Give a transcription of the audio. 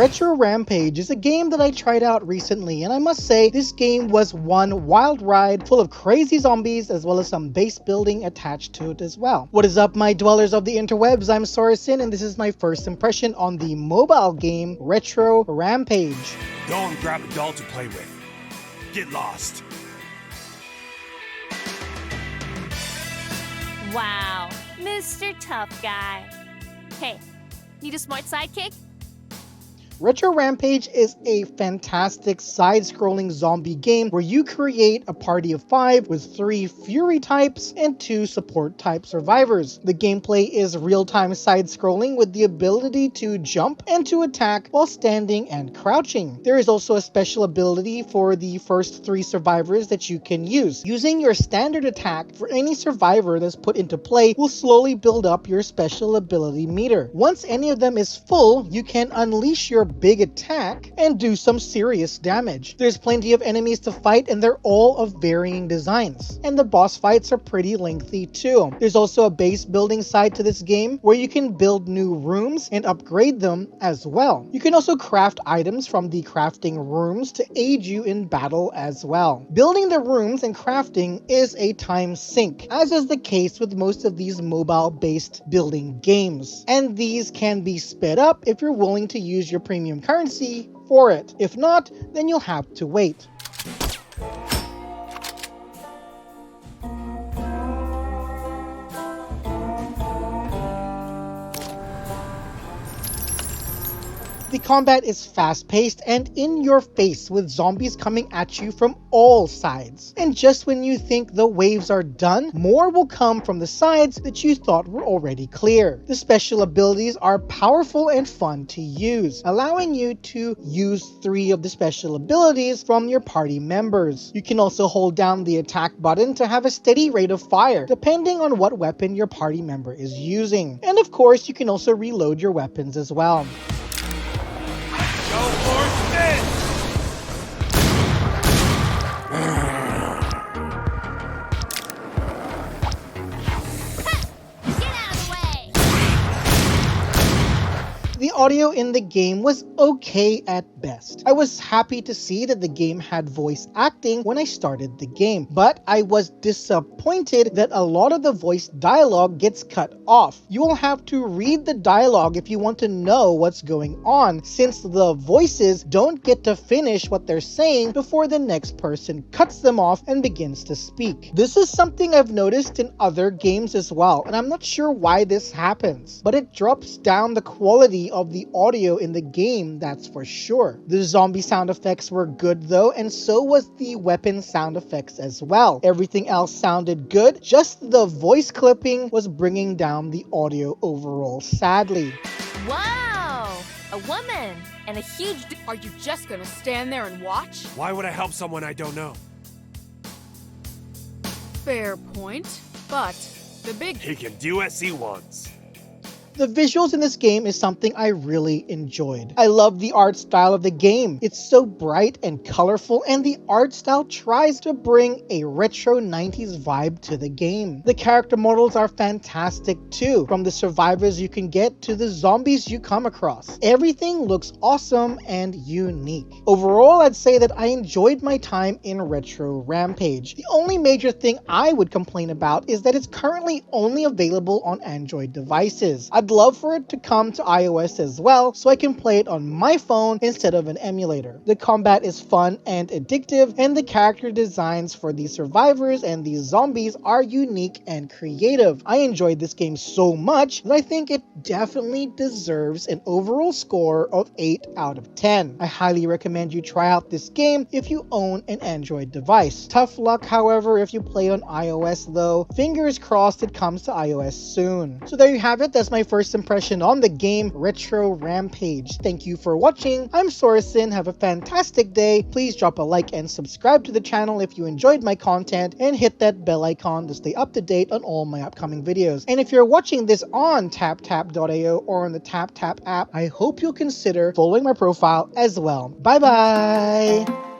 Retro Rampage is a game that I tried out recently, and I must say this game was one wild ride full of crazy zombies as well as some base building attached to it as well. What is up, my dwellers of the interwebs? I'm Sorensen, and this is my first impression on the mobile game Retro Rampage. Go and grab a doll to play with. Get lost. Wow, Mr. Tough Guy. Hey, need a smart sidekick? Retro Rampage is a fantastic side-scrolling zombie game where you create a party of 5 with 3 Fury types and 2 support type survivors. The gameplay is real-time side-scrolling with the ability to jump and to attack while standing and crouching. There is also a special ability for the first 3 survivors that you can use. Using your standard attack for any survivor that's put into play will slowly build up your special ability meter. Once any of them is full, you can unleash your big attack and do some serious damage. There's plenty of enemies to fight, and they're all of varying designs, and the boss fights are pretty lengthy too. There's also a base building side to this game where you can build new rooms and upgrade them as well. You can also craft items from the crafting rooms to aid you in battle as well. Building the rooms and crafting is a time sink, as is the case with most of these mobile based building games, and these can be sped up if you're willing to use your premium currency for it. If not, then you'll have to wait. The combat is fast-paced and in your face, with zombies coming at you from all sides. And just when you think the waves are done, more will come from the sides that you thought were already clear. The special abilities are powerful and fun to use, allowing you to use 3 of the special abilities from your party members. You can also hold down the attack button to have a steady rate of fire, depending on what weapon your party member is using. And of course, you can also reload your weapons as well. Go for spin! The audio in the game was okay at best. I was happy to see that the game had voice acting when I started the game, but I was disappointed that a lot of the voice dialogue gets cut off. You will have to read the dialogue if you want to know what's going on, since the voices don't get to finish what they're saying before the next person cuts them off and begins to speak. This is something I've noticed in other games as well, and I'm not sure why this happens, but it drops down the quality of the audio in the game, that's for sure. The zombie sound effects were good though, and so was the weapon sound effects as well. Everything else sounded good, just the voice clipping was bringing down the audio overall, sadly. Wow, a woman and a huge Are you just gonna stand there and watch? Why would I help someone I don't know? Fair point, but the big He can do as he wants. The visuals in this game is something I really enjoyed. I love the art style of the game. It's so bright and colorful, and the art style tries to bring a retro 90s vibe to the game. The character models are fantastic too, from the survivors you can get to the zombies you come across. Everything looks awesome and unique. Overall, I'd say that I enjoyed my time in Retro Rampage. The only major thing I would complain about is that it's currently only available on Android devices. I'd love for it to come to iOS as well, so I can play it on my phone instead of an emulator. The combat is fun and addictive, and the character designs for the survivors and the zombies are unique and creative. I enjoyed this game so much that I think it definitely deserves an overall score of 8 out of 10. I highly recommend you try out this game if you own an Android device. Tough luck, however, if you play on iOS though. Fingers crossed it comes to iOS soon. So there you have it. That's my first impression on the game Retro Rampage. Thank you for watching. I'm Sorensen. Have a fantastic day. Please drop a like and subscribe to the channel if you enjoyed my content, and hit that bell icon to stay up to date on all my upcoming videos. And if you're watching this on TapTap.io or on the TapTap app, I hope you'll consider following my profile as well. Bye bye!